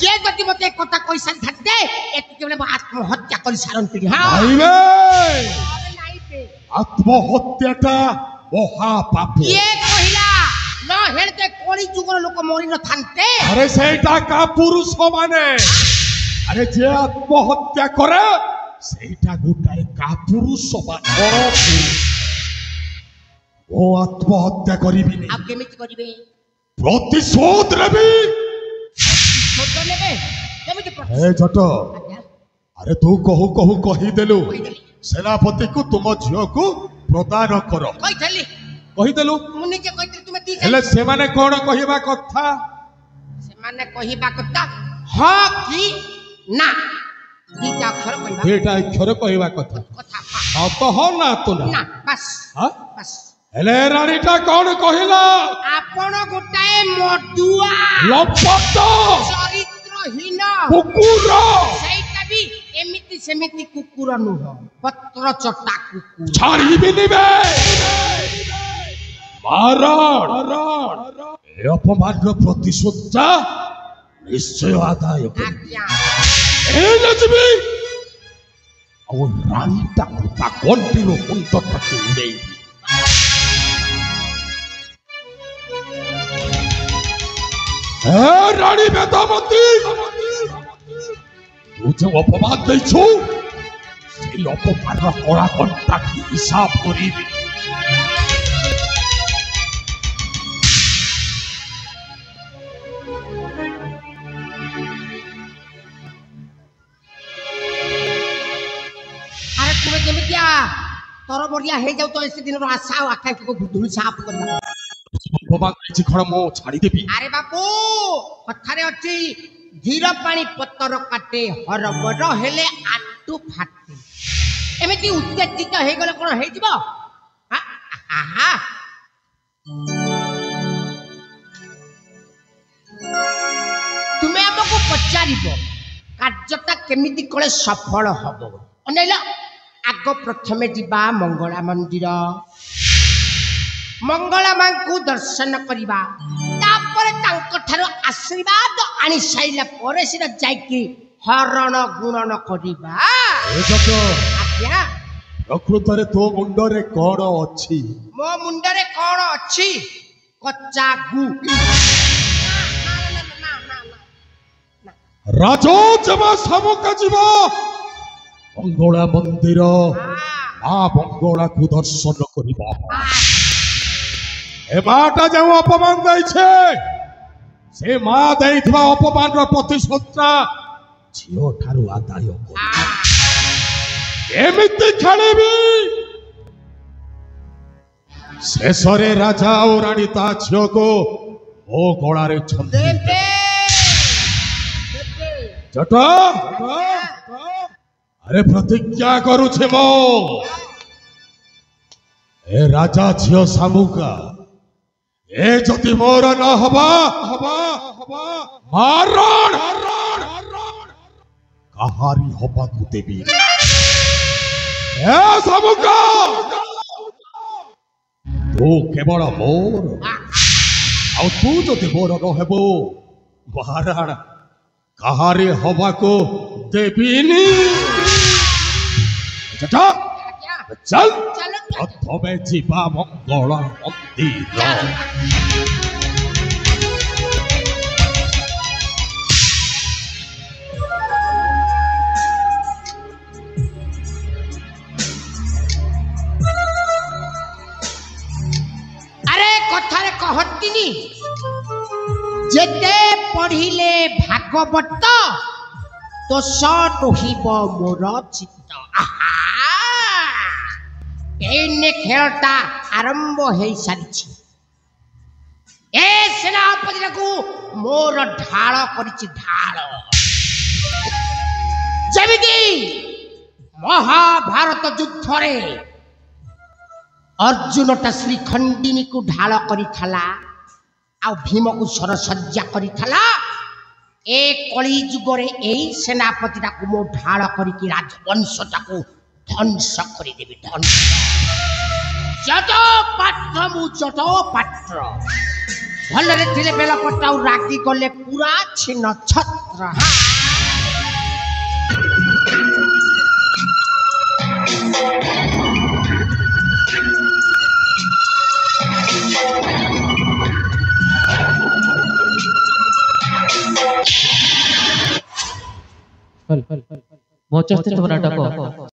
जे जति मते कथा कहि सान थाते एति केवल आत्महत्या करि सारंती हां नहीं बे आत्महत्याटा महा पाप ये कहिला न हेलते कोली जुगर लोक मरि न थांते अरे सेटा का पुरुष माने अरे जे आत्महत्या करे सेटा गोटाए का पुरुष माने ओ आत्महत्या करिबिनी आप केमिति करिवे प्रतिशोध लेबी छोट लेबे केमिति ए जट अरे तू कहू कहू कहि देलु सेनापति को तुम झियो को प्रदान करो कहि देलु मुनि जे कहिते तुमे दी हेले से माने कोन कहिबा कथा से माने कहिबा कथा हां कि ना दीटा अक्षर कहिबा दीटा अक्षर कहिबा कथा हां तो हो ना तो ना बस हां बस हेले रानीटा कोन कहिला आपण गोटाए मडुआ लपट चरित्रहीन कुकुर सेटा भी एमिति सेमिति कुकुर नुह पत्र चटा कुकुर छाड़ी भी निबे मारण ए अपमान प्रतिशोधता निश्चय आदाय आज्ञा ए लक्ष्मी और रानीटा ता कंटिन्यू कुंत तक उड़े ए रानी बेदामती तू जो अपमान दैछु से अपमान कड़ा कंटा की हिसाब करिबी केमितिया तोर बढिया हे जाउ तो ऐसे दिन रो आशा और आकांक्षा को धुली साफ करना बाबा जी खड़ मो छाड़ी देबी अरे बापू कथारे अछि धीर पानी पत्तर काटे हरबर हेले आटू फाटे एमिति उत्तेजित हे गले कोन हे जिवो आहा तुमे हमको पचारिबो कार्यता केमिति कोले सफल हबो अनेला आग प्रथमे जीवा मंगला मंदिर मंगला मां को दर्शन करिबा तापर तांको थारो आशीर्वाद आनी साइला परे सिना जाईकी हरण गुणन करिबा ए जतो आज्ञा प्रकृतरे तो मुंडरे कोन अछि मो मुंडरे कोन अछि कच्चा गु राजो जमा सामुका जीवा मंगला मंदिर मां मंगला को दर्शन करिबा ए माटा जो अपमान दै छे से मां दैथबा अपमान रो प्रतिशोधता झियो ठारू आदाय को एमिति खेलिबी शेषरे राजा और रानी ता झियो को ओ गोळा रे छंदे जटा अरे प्रतिज्ञा करू छे मो ए राजा झियो सामुका ए जति मोर न हबा मारण कहारी हबा को देबी ए सामुका तू केवल मोर आ तू जति मोर न हेबो मारण कहारी हबा को देबीनी जटा चल प्रथमे जीवा मंगल मंदिर अरे कथारे कहतिनी जेते पढ़िले भागवत तो सट होइब मोर चित्त आहा एने खेलटा आरंभ हो सारी ए सेनापति को मोर ढाल करिछि ढाल जेमिति महाभारत युद्ध रे अर्जुनटा श्रीखंडिनी को ढाल करी थाला आ भीम को सरसज्जा करी थाला ए कली जुगरे एई सेनापतिटा को मो ढाल करी राजवंशटा को ध्वंस कर देवी ध्वंस जट पात्र मु जट पात्र भलरे थिले बेलपट्टा रागी गले पूरा छिन्न छत्र मोचस्ते तो नाटक